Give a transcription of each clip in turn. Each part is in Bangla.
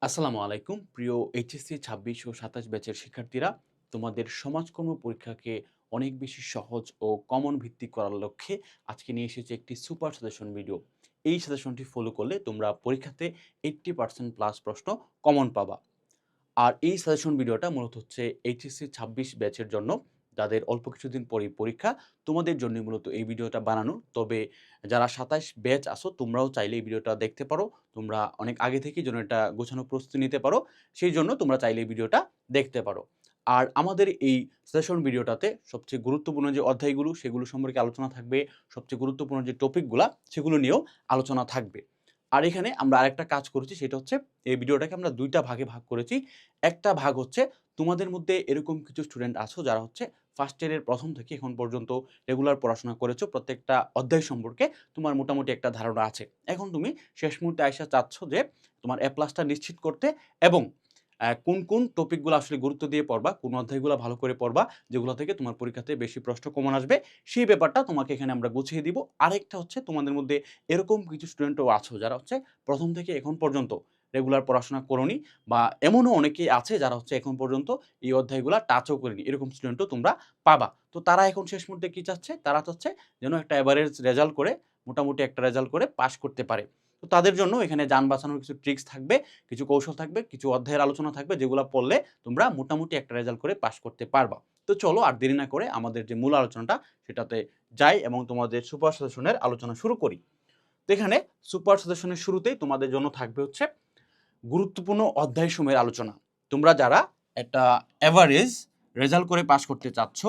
আসসালামু আলাইকুম প্রিয় এইচএসসি ২৬ ও ২৭ ব্যাচের শিক্ষার্থীরা, তোমাদের সমাজকর্ম পরীক্ষাকে অনেক বেশি সহজ ও কমন ভিত্তিক করার লক্ষ্যে আজকে নিয়ে এসেছি একটি সুপার সাজেশন ভিডিও। এই সাজেশনটি ফলো করলে তোমরা পরীক্ষাতে 80% প্লাস প্রশ্ন কমন পাবা। আর এই সাজেশন ভিডিওটা মূলত হচ্ছে এইচএসসি ২৬ ব্যাচের জন্য, যাদের অল্প কিছুদিন পরেই পরীক্ষা। তোমাদের জন্যই মূলত এই ভিডিওটা বানানো। তবে যারা ২৭ ব্যাচ আছো তোমরাও চাইলে এই ভিডিওটা দেখতে পারো। তোমরা অনেক আগে থেকেই যেন এটা গোছানো প্রস্তুতি নিতে পারো। সেই জন্য তোমরা চাইলে এই ভিডিওটা দেখতে পারো। আর আমাদের এই সাজেশন ভিডিওটাতে সবচেয়ে গুরুত্বপূর্ণ যে অধ্যায়গুলো সেগুলো সম্পর্কে আলোচনা থাকবে। সবচেয়ে গুরুত্বপূর্ণ যে টপিকগুলা সেগুলো নিয়েও আলোচনা থাকবে। আর এখানে আমরা আরেকটা কাজ করেছি, সেটা হচ্ছে এই ভিডিওটাকে আমরা ২ টা ভাগে ভাগ করেছি। একটা ভাগ হচ্ছে তোমাদের মধ্যে এরকম কিছু স্টুডেন্ট আছো যারা হচ্ছে ফার্স্ট ইয়ারের ১ম থেকে এখন পর্যন্ত রেগুলার পড়াশোনা করেছো। প্রত্যেকটা অধ্যায় সম্পর্কে তোমার মোটামুটি একটা ধারণা আছে। এখন তুমি শেষ মুহূর্তে আইসা চাচ্ছ যে তোমার এ প্লাসটা নিশ্চিত করতে, এবং কোন টপিকগুলো আসলে গুরুত্ব দিয়ে পড়বা, কোন অধ্যায়গুলো ভালো করে পড়বা, যেগুলো থেকে তোমার পরীক্ষাতে বেশি প্রশ্ন কমন আসবে, সেই ব্যাপারটা তোমাকে এখানে আমরা গুছিয়ে দিব। আরেকটা হচ্ছে তোমাদের মধ্যে এরকম কিছু স্টুডেন্টও আছো যারা হচ্ছে ১ম থেকে এখন পর্যন্ত রেগুলার পড়াশোনা করোনি, বা এমনও অনেকেই আছে যারা হচ্ছে এখন পর্যন্ত এই অধ্যায়গুলা টাচও করেনি। এরকম স্টুডেন্টও তোমরা পাবা। তো তারা এখন শেষ মুহূর্তে কি চাচ্ছে? তারা চাচ্ছে যেন একটা এভারেজ রেজাল্ট করে, মোটামুটি একটা রেজাল্ট করে পাস করতে পারে। তো তাদের জন্য এখানে যান বাঁচানোর কিছু ট্রিক্স থাকবে, কিছু কৌশল থাকবে, কিছু অধ্যায়ের আলোচনা থাকবে, যেগুলা পড়লে তোমরা মোটামুটি একটা রেজাল্ট করে পাস করতে পারবা। তো চলো আর দেরি না করে আমাদের যে মূল আলোচনাটা সেটাতে যাই এবং তোমাদের সুপার সাজেশনের আলোচনা শুরু করি। তো এখানে সুপার সাজেশনের শুরুতেই তোমাদের জন্য থাকবে হচ্ছে গুরুত্বপূর্ণ অধ্যায়সমূহের আলোচনা। তোমরা যারা একটা এভারেজ রেজাল্ট করে পাস করতে চাচ্ছ,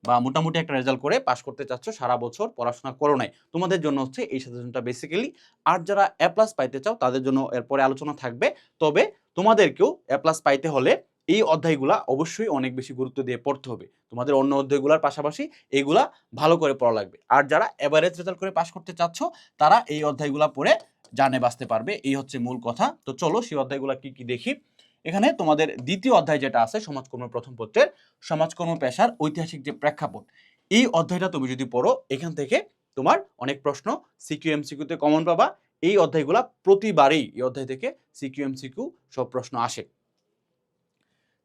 বা মোটামুটি একটা রেজাল্ট করে পাস করতে চাচ্ছ, সারা বছর পড়াশোনা করো নাই, তোমাদের জন্য হচ্ছে এই সাজেশনটা বেসিক্যালি। আর যারা এ প্লাস পাইতে চাও তাদের জন্য এরপরে আলোচনা থাকবে। তবে তোমাদেরকেও এ প্লাস পাইতে হলে এই অধ্যায়গুলা অবশ্যই অনেক বেশি গুরুত্ব দিয়ে পড়তে হবে। তোমাদের অন্য অধ্যায়গুলোর পাশাপাশি এইগুলা ভালো করে পড়া লাগবে। আর যারা এভারেজ রেজাল্ট করে পাস করতে চাচ্ছ তারা এই অধ্যায়গুলা পড়ে জানে বাঁচতে পারবে। এই হচ্ছে মূল কথা। তো চলো সেই অধ্যায়গুলো কি কি দেখি। এখানে তোমাদের দ্বিতীয় অধ্যায় যেটা আছে সমাজকর্ম প্রথম পত্রের সমাজকর্ম পেশার ঐতিহাসিক যে প্রেক্ষাপট, এই অধ্যায়টা তুমি যদি পড়ো এখান থেকে তোমার অনেক প্রশ্ন সিকিউ এমসিকিউতে কমন পাবা। এই অধ্যায়গুলা প্রতিবারেই এই অধ্যায় থেকে সিকিউ এমসিকিউ সব প্রশ্ন আসে।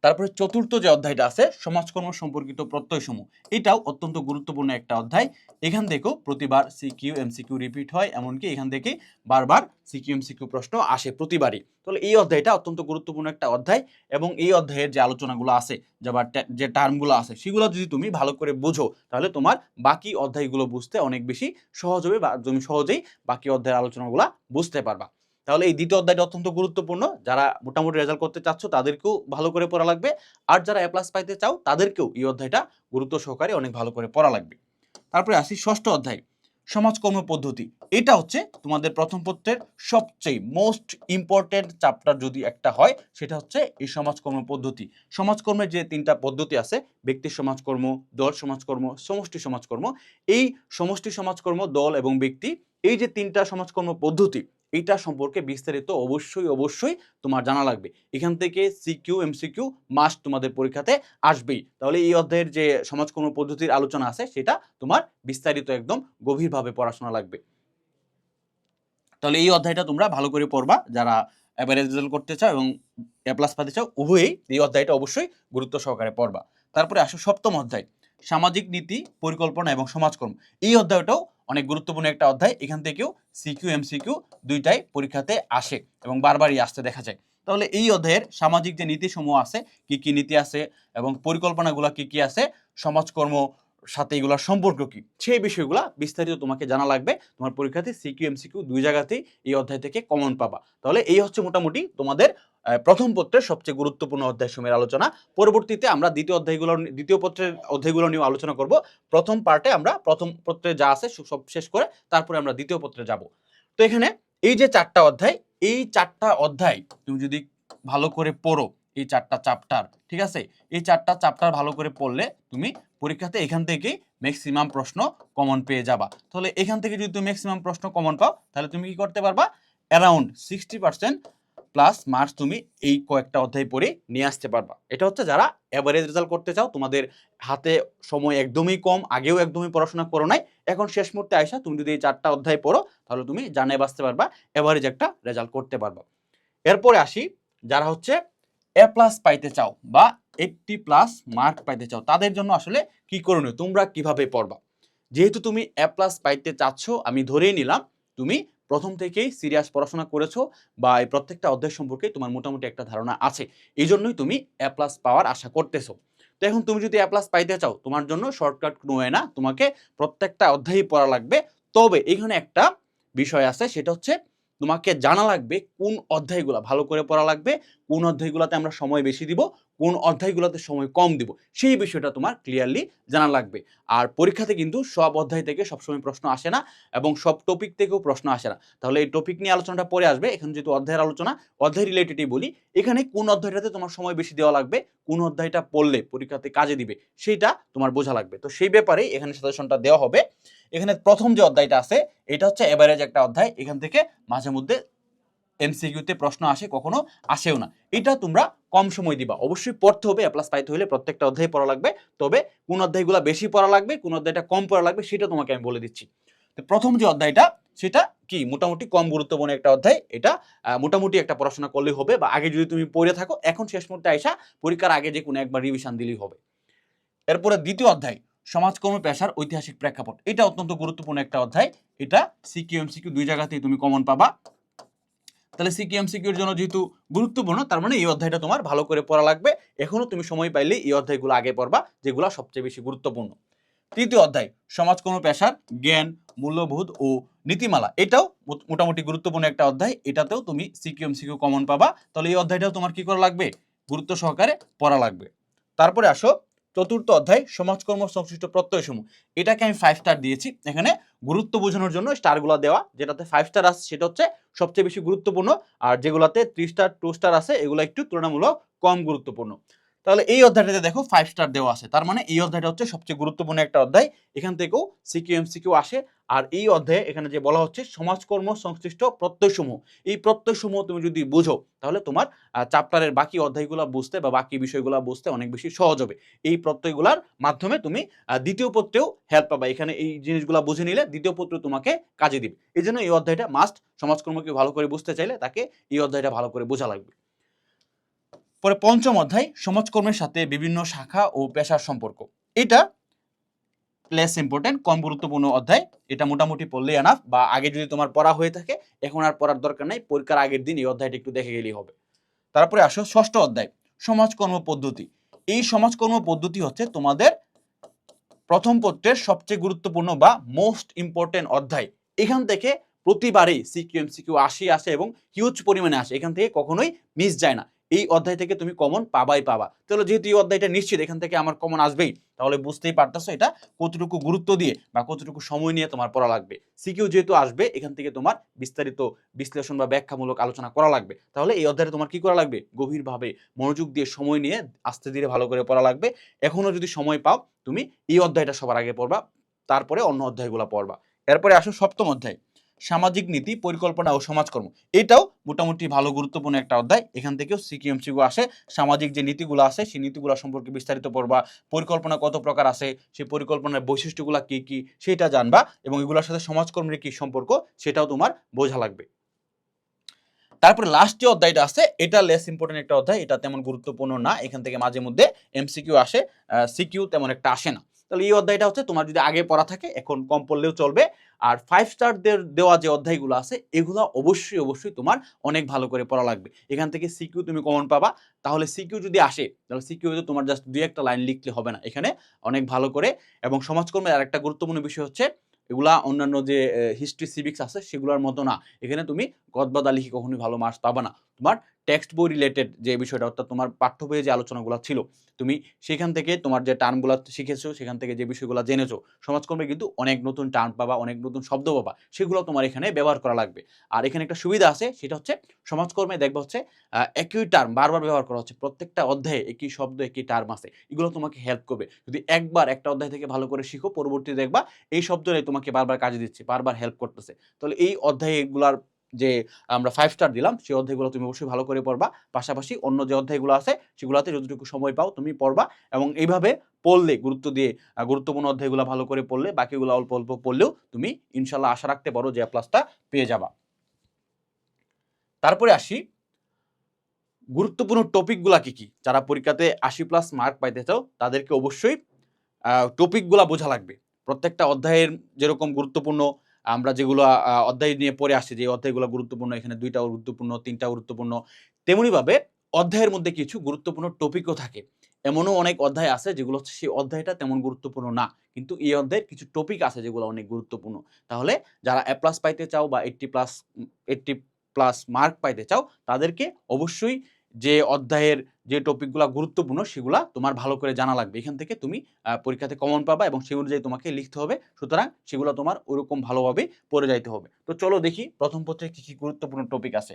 তারপরে চতুর্থ যে অধ্যায়টা আছে সমাজকর্ম সম্পর্কিত প্রত্যয়সমূহ, এটাও অত্যন্ত গুরুত্বপূর্ণ একটা অধ্যায়। এখান থেকেও প্রতিবার সিকিউ এমসিকিউ রিপিট হয়, এমনকি এখান থেকে বারবার সিকিউ এমসিকিউ প্রশ্ন আসে প্রতিবারই। তাহলে এই অধ্যায়টা অত্যন্ত গুরুত্বপূর্ণ একটা অধ্যায়, এবং এই অধ্যায়ের যে আলোচনাগুলো আছে যে টার্মগুলো আছে সেগুলো যদি তুমি ভালো করে বুঝো তাহলে তোমার বাকি অধ্যায়গুলো বুঝতে অনেক বেশি সহজ হবে, বা তুমি সহজেই বাকি অধ্যায়ের আলোচনাগুলো বুঝতে পারবা। তাহলে এই দ্বিতীয় অধ্যায়টা অত্যন্ত গুরুত্বপূর্ণ। যারা মোটামুটি রেজাল্ট করতে চাচ্ছ তাদেরকেও ভালো করে পড়া লাগবে। আর যারা এ প্লাস পাইতে চাও তাদেরকেও এই অধ্যায়টা গুরুত্ব সহকারে অনেক ভালো করে পড়া লাগবে। তারপরে আসি ষষ্ঠ অধ্যায় সমাজকর্ম পদ্ধতি। এটা হচ্ছে তোমাদের প্রথম পত্রের সবচেয়ে মোস্ট ইম্পর্টেন্ট চ্যাপ্টার যদি একটা হয় সেটা হচ্ছে এই সমাজকর্ম পদ্ধতি। সমাজকর্মের যে 3টা পদ্ধতি আছে, ব্যক্তি সমাজকর্ম, দল সমাজকর্ম, সমষ্টি সমাজকর্ম, এই সমষ্টি সমাজকর্ম, দল এবং ব্যক্তি, এই যে 3টা সমাজকর্ম পদ্ধতি, এইটা সম্পর্কে বিস্তারিত অবশ্যই তোমার জানা লাগবে। এখান থেকে সিকিউ এমসিকিউ মাস্ট তোমাদের পরীক্ষাতে আসবেই। তাহলে এই অধ্যায়ের যে সমাজকর্ম পদ্ধতির আলোচনা আছে সেটা তোমার বিস্তারিত একদম গভীরভাবে পড়াশোনা লাগবে। তাহলে এই অধ্যায়টা তোমরা ভালো করে পড়বা যারা এভারেজ রেজাল্ট করতে চাও এবং এ প্লাস পাতে চাও, উভয়ই এই অধ্যায়টা অবশ্যই গুরুত্ব সহকারে পড়বা। তারপরে আসো সপ্তম অধ্যায় সামাজিক নীতি, পরিকল্পনা এবং সমাজকর্ম। এই অধ্যায়টাও অনেক গুরুত্বপূর্ণ একটা অধ্যায়। এখান থেকেও সিকিউ এমসিকিউ দুইটাই পরীক্ষাতে আসে এবং বারবারই আসতে দেখা যায়। তাহলে এই অধ্যায়ের সামাজিক যে নীতিসমূহ আছে, কি কি নীতি আছে এবং পরিকল্পনাগুলো কি কি আছে, সমাজকর্ম সাথে এগুলোর সম্পর্ক কি, সেই বিষয়গুলো বিস্তারিত তোমাকে জানা লাগবে। তোমার পরীক্ষাতে সিকিউ এমসিকিউ দুই জায়গাতেই এই অধ্যায় থেকে কমন পাবা। তাহলে এই হচ্ছে মোটামুটি তোমাদের প্রথম পত্রের সবচেয়ে গুরুত্বপূর্ণ অধ্যায়সমূহের আলোচনা। পরবর্তীতে আমরা দ্বিতীয় পত্রের অধ্যায়গুলো নিয়ে আলোচনা করব। প্রথম পার্টে আমরা প্রথম পত্রে যা আছে সব শেষ করে তারপরে আমরা দ্বিতীয় পত্রে যাব। তো এখানে এই যে 4টা অধ্যায়, এই 4টা অধ্যায় তুমি যদি ভালো করে পড়ো, এই 4টা চ্যাপ্টার, ঠিক আছে, এই 4টা চ্যাপ্টার ভালো করে পড়লে তুমি পরীক্ষাতে এখান থেকেই ম্যাক্সিমাম প্রশ্ন কমন পেয়ে যাবা। তাহলে এখান থেকে যদি তুমি ম্যাক্সিমাম প্রশ্ন কমন পাও তাহলে তুমি কি করতে পারবা, অ্যারাউন্ড 60% প্লাস মার্কস তুমি এই কয়েকটা অধ্যায় পড়ে নিয়ে আসতে পারবা। এটা হচ্ছে যারা এভারেজ রেজাল্ট করতে চাও, তোমাদের হাতে সময় একদমই কম, আগেও একদমই পড়াশোনা করো নাই, এখন শেষ মুহূর্তে আইসা তুমি যদি এই 4টা অধ্যায় পড়ো তাহলে তুমি জানে বাঁচতে পারবা, এভারেজ একটা রেজাল্ট করতে পারবা। এরপরে আসি যারা হচ্ছে এ প্লাস পাইতে চাও বা 80+ মার্ক পাইতে চাও, তাদের জন্য আসলে কি করণীয়, তোমরা কিভাবে পড়বা। যেহেতু তুমি এ প্লাস পাইতে চাচ্ছ, আমি ধরেই নিলাম তুমি প্রথম থেকেই সিরিয়াস পড়াশোনা করেছো বা এই প্রত্যেকটা অধ্যায় সম্পর্কে তোমার মোটামুটি একটা ধারণা আছে, এই জন্যই তুমি এ প্লাস পাওয়ার আশা করতেছো। তো এখন তুমি যদি এ প্লাস পাইতে চাও, তোমার জন্য শর্টকাট কোনো ওয়ে না, তোমাকে প্রত্যেকটা অধ্যায়ই পড়া লাগবে। তবে এখানে একটা বিষয় আছে, সেটা হচ্ছে তোমাকে জানা লাগবে কোন অধ্যায়গুলো ভালো করে পড়া লাগবে, কোন অধ্যায়গুলোতে আমরা সময় বেশি দিব, কোন অধ্যায়গুলোতে সময় কম দিব, সেই বিষয়টা তোমার ক্লিয়ারলি জানা লাগবে। আর পরীক্ষাতে কিন্তু সব অধ্যায় থেকে সবসময় প্রশ্ন আসে না এবং সব টপিক থেকেও প্রশ্ন আসে না। তাহলে এই টপিক নিয়ে আলোচনাটা পরে আসবে, এখন যেহেতু অধ্যায়ের আলোচনা, অধ্যায় রিলেটেডই বলি। এখানে কোন অধ্যায়টাতে তোমার সময় বেশি দেওয়া লাগবে, কোন অধ্যায়টা পড়লে পরীক্ষাতে কাজে দিবে, সেইটা তোমার বোঝা লাগবে। তো সেই ব্যাপারে এখানে সাজেশনটা দেওয়া হবে। এখানে প্রথম যে অধ্যায়টা আছে, এটা হচ্ছে এভারেজ একটা অধ্যায়। এখান থেকে মাঝে মধ্যে এমসিকিউতে প্রশ্ন আসে, কখনো আসেও না। এটা তোমরা কম সময় দিবা, অবশ্যই পড়তে হবে, এ প্লাস পাইতে হলে প্রত্যেকটা অধ্যায় পড়া লাগবে। তবে কোন অধ্যায়গুলো বেশি পড়া লাগবে, কোন অধ্যায়টা কম পড়া লাগবে, সেটা তোমাকে আমি বলে দিচ্ছি। তো প্রথম যে অধ্যায়টা, সেটা কি মোটামুটি কম গুরুত্বপূর্ণ একটা অধ্যায়। এটা মোটামুটি একটা পড়াশোনা করলেই হবে, বা আগে যদি তুমি পড়ে থাকো, এখন শেষ মুহূর্তে আইসা পরীক্ষার আগে যে কোনো একবার রিভিশন দিলেই হবে। এরপরে দ্বিতীয় অধ্যায়, সমাজকর্ম পেশার ঐতিহাসিক প্রেক্ষাপট। এটা অত্যন্ত গুরুত্বপূর্ণ একটা অধ্যায়। এটা সিকিউ এমসিকিউ দুই জায়গাতেই তুমি কমন পাবা। তাহলে সিকিউ এমসিকিউর জন্য যেহেতু গুরুত্বপূর্ণ, তার মানে এই অধ্যায়টা তোমার ভালো করে পড়া লাগবে। এখনো তুমি সময় পাইলে এই অধ্যায়গুলো আগে পড়বা, যেগুলো সবচেয়ে বেশি গুরুত্বপূর্ণ। তৃতীয় অধ্যায়, সমাজকর্ম পেশার জ্ঞান, মূল্যবোধ ও নীতিমালা। এটাও মোটামুটি গুরুত্বপূর্ণ একটা অধ্যায়, এটাতেও তুমি সিকিউ এমসিকিউ কমন পাবা। তাহলে এই অধ্যায়টাও তোমার কি করা লাগবে, গুরুত্ব সহকারে পড়া লাগবে। তারপরে আসো চতুর্থ অধ্যায়, সমাজকর্ম সংশ্লিষ্ট প্রত্যয়সমূহ। এটাকে আমি 5 স্টার দিয়েছি, এখানে গুরুত্ব বোঝানোর জন্য স্টারগুলো দেওয়া। যেটাতে 5 স্টার আছে সেটা হচ্ছে সবচেয়ে বেশি গুরুত্বপূর্ণ, আর যেগুলোতে 3 স্টার 2 স্টার আছে এগুলো একটু তুলনামূলক কম গুরুত্বপূর্ণ। তাহলে এই অধ্যায়টাতে দেখো 5 স্টার দেওয়া আছে, তার মানে এই অধ্যায়টা হচ্ছে সবচেয়ে গুরুত্বপূর্ণ একটা অধ্যায়। এখান থেকেও সিকিউ এমসিকিউ আসে। আর এই অধ্যায়ে এখানে যে বলা হচ্ছে সমাজকর্ম সংশ্লিষ্ট প্রত্যয়সমূহ, এই প্রত্যয়সমূহ তুমি যদি বুঝো, তাহলে তোমার চ্যাপ্টারের বাকি অধ্যায়গুলো বুঝতে বা বাকি বিষয়গুলো বুঝতে অনেক বেশি সহজ হবে। এই প্রত্যয়গুলোর মাধ্যমে তুমি দ্বিতীয় পত্রেও হেল্প পাবা। এখানে এই জিনিসগুলো বুঝে নিলে দ্বিতীয় পত্র তোমাকে কাজে দিবে। এই জন্য এই অধ্যায়টা মাস্ট, সমাজকর্মকে ভালো করে বুঝতে চাইলে তাকে এই অধ্যায়টা ভালো করে বোঝা লাগবে। পরে পঞ্চম অধ্যায়, সমাজকর্মের সাথে বিভিন্ন শাখা ও পেশার সম্পর্ক। এটা লেস ইম্পর্টেন্ট, কম গুরুত্বপূর্ণ অধ্যায়। এটা মোটামুটি পড়লেই এনাফ, বা আগে যদি তোমার পড়া হয়ে থাকে এখন আর পড়ার দরকার নাই, পরীক্ষার আগের দিন এই অধ্যায়টা একটু দেখে গেলেই হবে। তারপরে আসো ষষ্ঠ অধ্যায়, সমাজকর্ম পদ্ধতি। এই সমাজকর্ম পদ্ধতি হচ্ছে তোমাদের প্রথম পত্রের সবচেয়ে গুরুত্বপূর্ণ বা মোস্ট ইম্পর্টেন্ট অধ্যায়। এখান থেকে প্রতিবারই সিকিউ এমসিকিউ আসে এবং হিউজ পরিমাণে আসে, এখান থেকে কখনোই মিস যায় না। এই অধ্যায় থেকে তুমি কমন পাবাই পাবা। তাহলে যেহেতু এই অধ্যায়টা নিশ্চিত এখান থেকে আমার কমন আসবেই, তাহলে বুঝতেই পারতেছো এটা কতটুকু গুরুত্ব দিয়ে বা কতটুকু সময় নিয়ে তোমার পড়া লাগবে। সিকিউ যেহেতু আসবে, এখান থেকে তোমার বিস্তারিত বিশ্লেষণ বা ব্যাখ্যামূলক আলোচনা করা লাগবে। তাহলে এই অধ্যায়ে তোমার কি করা লাগবে, গভীরভাবে মনোযোগ দিয়ে সময় নিয়ে আস্তে ধীরে ভালো করে পড়া লাগবে। এখনো যদি সময় পাও, তুমি এই অধ্যায়টা সবার আগে পড়বা, তারপরে অন্য অধ্যায়গুলো পড়বা। এরপরে আসো সপ্তম অধ্যায়, সামাজিক নীতি, পরিকল্পনা ও সমাজকর্ম। এটাও মোটামুটি ভালো গুরুত্বপূর্ণ একটা অধ্যায়। এখান থেকেও সিকিউ এমসিকিউ আসে। সামাজিক যে নীতিগুলো আছে সেই নীতিগুলো সম্পর্কে বিস্তারিত পড়বা, পরিকল্পনা কত প্রকার আছে, সেই পরিকল্পনার বৈশিষ্ট্যগুলো কি কি সেটা জানবা, এবং এগুলোর সাথে সমাজকর্মের কি সম্পর্ক সেটাও তোমার বোঝা লাগবে। তারপরে লাস্ট যে অধ্যায়টা আছে, এটা লেস ইম্পর্টেন্ট একটা অধ্যায়, এটা তেমন গুরুত্বপূর্ণ না। এখান থেকে মাঝে মধ্যে এমসিকিউ আসে, সিকিউ তেমন একটা আসে না। তাহলে এই অধ্যায়টা হচ্ছে তোমার যদি আগে পড়া থাকে এখন কম পড়লেও চলবে। আর 5 স্টারদের দেওয়া যে অধ্যায়গুলো আছে এগুলো অবশ্যই তোমার অনেক ভালো করে পড়া লাগবে। এখান থেকে সিকিউ তুমি কমন পাবা। তাহলে সিকিউ যদি আসে, তাহলে সিকিউ তোমার জাস্ট দুই একটা লাইন লিখলে হবে না, এখানে অনেক ভালো করে। এবং সমাজকর্মের আরেকটা গুরুত্বপূর্ণ বিষয় হচ্ছে, এগুলা অন্যান্য যে হিস্ট্রি সিভিক্স আছে সেগুলোর মতো না। এখানে তুমি গদবাদা লিখে কখনোই ভালো মার্কস পাবা না। তোমার টেক্সট বই রিলেটেড যে বিষয়টা, অর্থাৎ তোমার পাঠ্য বইয়ে যে আলোচনাগুলো ছিল, তুমি সেখান থেকে তোমার যে টার্মগুলো শিখেছো, সেখান থেকে যে বিষয়গুলো জেনেছো, সমাজকর্মে কিন্তু অনেক নতুন টার্ম পাবা, অনেক নতুন শব্দ পাবা, সেগুলো তোমার এখানে ব্যবহার করা লাগবে। আর এখানে একটা সুবিধা আছে, সেটা হচ্ছে সমাজকর্মে দেখবা হচ্ছে একই টার্ম বারবার ব্যবহার করা হচ্ছে, প্রত্যেকটা অধ্যায়ে একই শব্দ একই টার্ম আছে, এগুলো তোমাকে হেল্প করবে। যদি একবার একটা অধ্যায় থেকে ভালো করে শিখো, পরবর্তীতে দেখবা এই শব্দটাই তোমাকে বারবার কাজে দিচ্ছে, বারবার হেল্প করতেছে। তাহলে এই অধ্যায়গুলার যে আমরা 5 স্টার দিলাম, সেই অধ্যায়গুলো তুমি অবশ্যই ভালো করে পড়বা। পাশাপাশি অন্য যে অধ্যায়গুলো আছে সেগুলোতে যতটুকু সময় পাও তুমি পড়বা, এবং এইভাবে পড়লে গুরুত্ব দিয়ে গুরুত্বপূর্ণ অধ্যায়গুলো ভালো করে পড়লে, বাকিগুলো অল্প অল্প পড়লেও তুমি ইনশাল্লাহ আশা রাখতে পারো যে A+ পেয়ে যাবা। তারপরে আসি গুরুত্বপূর্ণ টপিকগুলা কি কি, যারা পরীক্ষাতে 80+ মার্ক পাইতে চাও তাদেরকে অবশ্যই টপিকগুলা বোঝা লাগবে। প্রত্যেকটা অধ্যায়ের যেরকম গুরুত্বপূর্ণ আমরা যেগুলো অধ্যায় নিয়ে পড়ে আসছি, যে অধ্যায়গুলো গুরুত্বপূর্ণ, এখানে 2টা গুরুত্বপূর্ণ, 3টা গুরুত্বপূর্ণ, তেমনিভাবে অধ্যায়ের মধ্যে কিছু গুরুত্বপূর্ণ টপিকও থাকে। এমনও অনেক অধ্যায় আছে যেগুলো হচ্ছে সেই অধ্যায়টা তেমন গুরুত্বপূর্ণ না, কিন্তু এই অধ্যায়ের কিছু টপিক আছে যেগুলো অনেক গুরুত্বপূর্ণ। তাহলে যারা A+ পাইতে চাও বা 80+ মার্ক পাইতে চাও তাদেরকে অবশ্যই যে অধ্যায়ের যে টপিকগুলা গুরুত্বপূর্ণ সেগুলা তোমার ভালো করে জানা লাগবে। এখান থেকে তুমি পরীক্ষাতে কমন পাবা এবং সেই অনুযায়ী তোমাকে লিখতে হবে। সুতরাং সেগুলো তোমার ওরকম ভালোভাবে পড়ে যাইতে হবে। তো চলো দেখি প্রথম পত্রে কি কি গুরুত্বপূর্ণ টপিক আছে।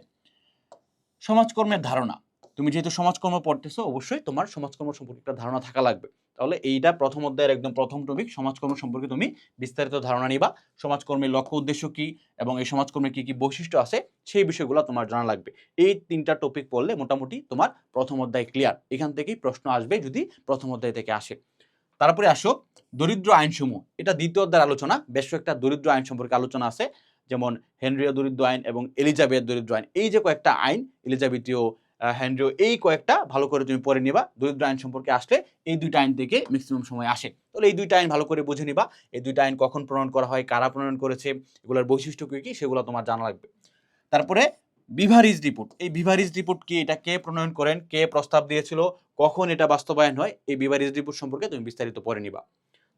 সমাজকর্মের ধারণা। তুমি যেহেতু সমাজকর্ম পড়তেছো অবশ্যই তোমার সমাজকর্ম সম্পর্কে একটা ধারণা থাকা লাগবে। তাহলে এইটা প্রথম অধ্যায়ের একদম প্রথম টপিক, সমাজকর্ম সম্পর্কে তুমি বিস্তারিত ধারণা নিবা। সমাজকর্মের লক্ষ্য উদ্দেশ্য কি এবং এই সমাজকর্মের কি কি বৈশিষ্ট্য আছে সেই বিষয়গুলো তোমার জানা লাগবে। এই 3টা টপিক পড়লে মোটামুটি তোমার প্রথম অধ্যায় ক্লিয়ার। এখান থেকেই প্রশ্ন আসবে যদি প্রথম অধ্যায় থেকে আসে। তারপরে আসো দরিদ্র আইনসমূহ। এটা দ্বিতীয় অধ্যায়ের আলোচনা। বেশ কয়েকটা দরিদ্র আইন সম্পর্কে আলোচনা আছে, যেমন হেনরীয় দরিদ্র আইন এবং এলিজাবেথ দরিদ্র আইন। এই যে কয়েকটা আইন, এলিজাবেথীয়, হেনরীয়, এই কয়েকটা ভালো করে তুমি পড়ে নিবা। দরিদ্র আইন সম্পর্কে আসলে এই 2টা আইন থেকে ম্যাক্সিমাম সময় আসে। তাহলে এই 2টা আইন ভালো করে বুঝে নিবা। এই 2টা আইন কখন প্রণয়ন করা হয়, কারা প্রণয়ন করেছে, এগুলোর বৈশিষ্ট্য কি কি সেগুলো তোমার জানা লাগবে। তারপরে বিভারিজ রিপোর্ট। এই বিভারিজ রিপোর্ট কি, এটা কে প্রণয়ন করেন, কে প্রস্তাব দিয়েছিল, কখন এটা বাস্তবায়ন হয়, এই বিভারিজ রিপোর্ট সম্পর্কে তুমি বিস্তারিত পড়ে নিবা।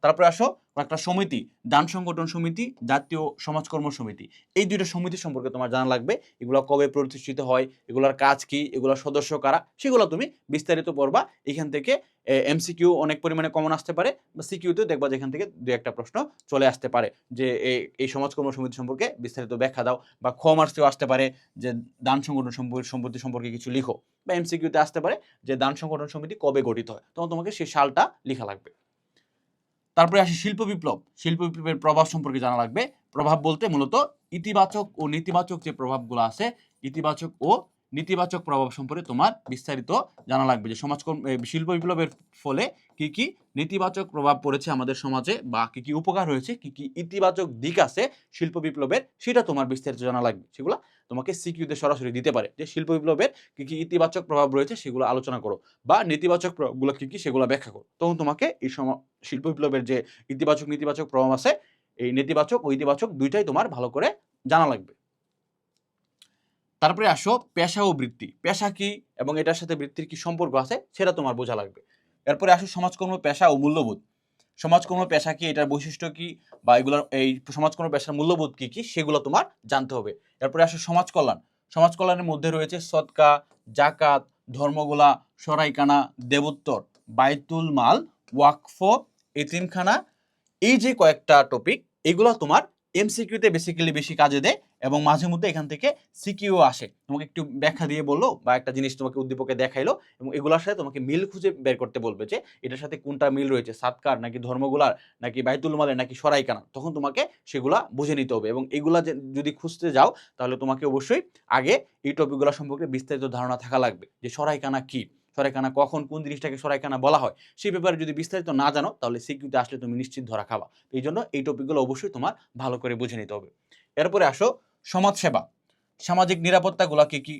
তারপরে আসো একটা সমিতি, দান সংগঠন সমিতি, জাতীয় সমাজকর্ম সমিতি। এই 2টা সমিতি সম্পর্কে তোমার জানা লাগবে। এগুলো কবে প্রতিষ্ঠিত হয়, এগুলোর কাজ কি, এগুলোর সদস্য কারা, সেগুলো তুমি বিস্তারিত পড়বা। এখান থেকে এমসিকিউ অনেক পরিমাণে কমন আসতে পারে, বা সিকিউতে দেখবা যেখান থেকে 2-1টা প্রশ্ন চলে আসতে পারে যে এই সমাজকর্ম সমিতি সম্পর্কে বিস্তারিত ব্যাখ্যা দাও, বা খ মার্কসেও আসতে পারে যে দান সংগঠন সমিতি সম্পর্কে কিছু লিখো, বা এমসিকিউতে আসতে পারে যে দান সংগঠন সমিতি কবে গঠিত হয়, তখন তোমাকে সেই সালটা লেখা লাগবে। তারপরে আসি শিল্প বিপ্লব। শিল্প বিপ্লবের প্রভাব সম্পর্কে জানা লাগবে। প্রভাব বলতে মূলত ইতিবাচক ও নেতিবাচক যে প্রভাবগুলো আছে, ইতিবাচক ও নেতিবাচক প্রভাব সম্পর্কে তোমার বিস্তারিত জানা লাগবে, যে শিল্প বিপ্লবের ফলে কি কি নেতিবাচক প্রভাব পড়েছে আমাদের সমাজে, বা কি কি উপকার হয়েছে, কি কি ইতিবাচক দিক আছে শিল্প বিপ্লবের, সেটা তোমার বিস্তারিত জানা লাগবে। সেগুলো তোমাকে সিকিউতে সরাসরি দিতে পারে যে শিল্প বিপ্লবের কি কি ইতিবাচক প্রভাব রয়েছে সেগুলো আলোচনা করো, বা নেতিবাচক প্রভাবগুলো কি কি সেগুলো ব্যাখ্যা করো। তখন তোমাকে এই শিল্প বিপ্লবের যে ইতিবাচক নেতিবাচক প্রভাব আছে, এই নেতিবাচক ও ইতিবাচক 2টাই তোমার ভালো করে জানা লাগবে। তারপরে আসো পেশা ও বৃত্তি। পেশা কি এবং এটার সাথে বৃত্তির কি সম্পর্ক আছে সেটা তোমার বোঝা লাগবে। এরপরে আসো সমাজকর্ম পেশা ও মূল্যবোধ। সমাজকর্ম পেশা কি, এটার বৈশিষ্ট্য কি, বা এগুলোর এই সমাজকর্ম পেশার মূল্যবোধ কি কি সেগুলো তোমার জানতে হবে। এরপরে আসো সমাজ কল্যাণ। সমাজ কল্যাণের মধ্যে রয়েছে সদকা, জাকাত, ধর্মগুলা, সরাইখানা, দেবোত্তর, বাইতুল মাল, ওয়াকফ, এতিমখানা। এই যে কয়েকটা টপিক, এগুলো তোমার এমসিকিউতে বেসিক্যালি বেশি কাজে দেয়, এবং মাঝে মধ্যে এখান থেকে সিকিউ আসে। তোমাকে একটু ব্যাখ্যা দিয়ে বললো, বা একটা জিনিস তোমাকে উদ্দীপকে দেখাইলো, এবং এগুলোর সাথে তোমাকে মিল খুঁজে বের করতে বলবে যে এটার সাথে কোনটা মিল রয়েছে, সাদকার নাকি ধর্মগুলার, নাকি বাইতুল মালের, নাকি সরাইখানা। তখন তোমাকে সেগুলা বুঝে নিতে হবে, এবং এগুলা যদি খুঁজতে যাও তাহলে তোমাকে অবশ্যই আগে এই টপিকগুলো সম্পর্কে বিস্তারিত ধারণা থাকা লাগবে, যে সরাইখানা কি, সরাইখানা কখন, কোন জিনিসটাকে সরাইখানা বলা হয়, সেই ব্যাপারে যদি বিস্তারিত না জানো তাহলে সিকিউতে আসলে তুমি নিশ্চিত ধরা খাবা। এই জন্য এই টপিকগুলো অবশ্যই তোমার ভালো করে বুঝে নিতে হবে। এরপরে আসো সমাজসেবা। সামাজিক নিরাপত্তাগুলো কি কি,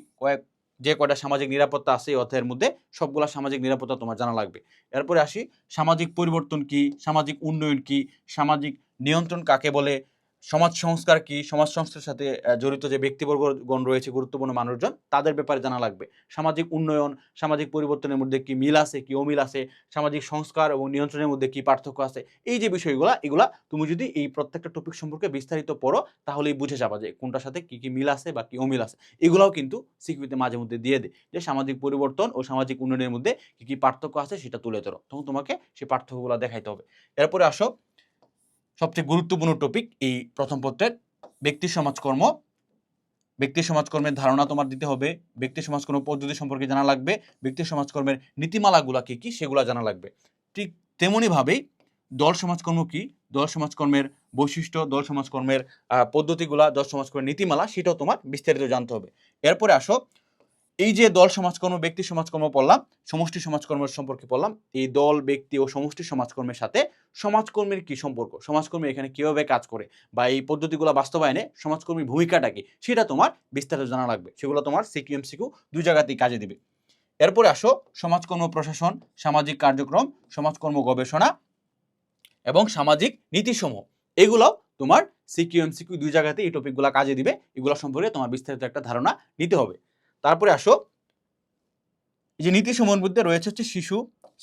যে কয়টা সামাজিক নিরাপত্তা আছে এই অধ্যায়ের মধ্যে সবগুলা সামাজিক নিরাপত্তা তোমার জানা লাগবে। এরপরে আসি সামাজিক পরিবর্তন কি, সামাজিক উন্নয়ন কি, সামাজিক নিয়ন্ত্রণ কাকে বলে, সমাজ সংস্কার কি, সমাজ সংস্কারের সাথে জড়িত যে ব্যক্তিবর্গগণ রয়েছে, গুরুত্বপূর্ণ মানুষজন, তাদের ব্যাপারে জানা লাগবে। সামাজিক উন্নয়ন, সামাজিক পরিবর্তনের মধ্যে কি মিল আছে, কি অমিল আছে, সামাজিক সংস্কার এবং নিয়ন্ত্রণের মধ্যে কি পার্থক্য আছে, এই যে বিষয়গুলো, এগুলা তুমি যদি এই প্রত্যেকটা টপিক সম্পর্কে বিস্তারিত পড়ো তাহলেই বুঝে যাবা যে কোনটার সাথে কি কি মিল আছে বা কি অমিল আছে। এগুলাও কিন্তু সিকিউতে মাঝে মধ্যে দিয়ে দেয়, যে সামাজিক পরিবর্তন ও সামাজিক উন্নয়নের মধ্যে কি কি পার্থক্য আছে সেটা তুলে ধরো, তখন তোমাকে সেই পার্থক্যগুলো দেখাইতে হবে। এরপরে আসো সবচেয়ে গুরুত্বপূর্ণ টপিক এই প্রথম পত্রের, ব্যক্তি সমাজকর্ম। ব্যক্তি সমাজকর্মের ধারণা তোমার দিতে হবে, ব্যক্তি সমাজকর্ম পদ্ধতি সম্পর্কে জানা লাগবে, ব্যক্তি সমাজকর্মের নীতিমালাগুলা কি কি সেগুলো জানা লাগবে। ঠিক তেমনিভাবেই দল সমাজকর্ম কি, দল সমাজকর্মের বৈশিষ্ট্য, দল সমাজকর্মের পদ্ধতিগুলা, দল সমাজকর্মের নীতিমালা, সেটাও তোমার বিস্তারিত জানতে হবে। এরপরে আসো এই যে দল সমাজকর্ম, ব্যক্তি সমাজকর্ম পড়লাম, সমষ্টি সমাজকর্ম সম্পর্কে পড়লাম। এই দল, ব্যক্তি ও সমষ্টি সমাজকর্মের সাথে সমাজকর্মীর কি সম্পর্ক, সমাজকর্মী এখানে কিভাবে কাজ করে, বা এই পদ্ধতিগুলো বাস্তবায়নে সমাজকর্মীর ভূমিকাটা কি, সেটা তোমার বিস্তারিত জানা লাগবে। সেগুলো তোমার সিকিউ এমসিকিউ 2 জায়গাতেই কাজে দিবে। এরপরে আসো সমাজকর্ম প্রশাসন, সামাজিক কার্যক্রম, সমাজকর্ম গবেষণা এবং সামাজিক নীতিসমূহ। এগুলো তোমার সিকিউ এমসিকিউ দুই জায়গাতে এই টপিকগুলো কাজে দিবে। এগুলো সম্পর্কে তোমার বিস্তারিত একটা ধারণা নিতে হবে। তারপরে আসো এই যে নীতিসমূহের মধ্যে রয়েছে হচ্ছে শিশু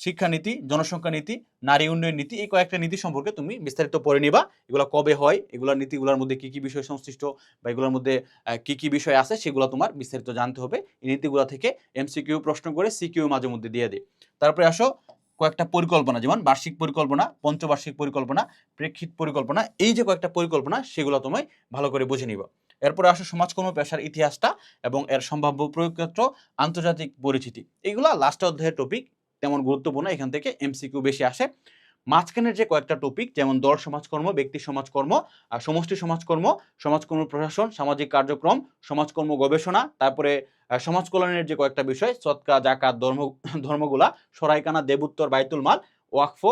শিক্ষানীতি, জনসংখ্যা নীতি, নারী উন্নয়ন নীতি। এই কয়েকটা নীতি সম্পর্কে তুমি বিস্তারিত পড়ে নিবা। এগুলো কবে হয়, এগুলোর নীতিগুলোর মধ্যে কি কি বিষয় সংশ্লিষ্ট বা এগুলোর মধ্যে কি কি বিষয় আছে সেগুলো তোমার বিস্তারিত জানতে হবে। এই নীতিগুলো থেকে এমসিকিউ প্রশ্ন করে সিকিউ মাঝে মধ্যে দিয়ে দেয়। তারপরে আসো কয়েকটা পরিকল্পনা, যেমন বার্ষিক পরিকল্পনা, পঞ্চবার্ষিক পরিকল্পনা, প্রেক্ষিত পরিকল্পনা, এই যে কয়েকটা পরিকল্পনা সেগুলো তুমি ভালো করে বুঝে নিবা। এরপরে আসো সমাজকর্ম পেশার ইতিহাসটা এবং এর সম্ভাব্য প্রয়োগক্ষেত্র, আন্তর্জাতিক পরিচিতি। এগুলা লাস্ট অধ্যায়ের টপিক, তেমন গুরুত্বপূর্ণ, এখান থেকে এমসিকিউ বেশি আসে। মাঝখানের যে কয়েকটা টপিক যেমন দল সমাজকর্ম, ব্যক্তি সমাজকর্ম, সমষ্টি সমাজকর্ম, সমাজকর্ম প্রশাসন, সামাজিক কার্যক্রম, সমাজকর্ম গবেষণা, তারপরে সমাজ কল্যাণের যে কয়েকটা বিষয় সদকা, জাকাত, ধর্মগুলা, সরাইখানা, দেবুত্তর, বাইতুল মাল, ওয়াকফ,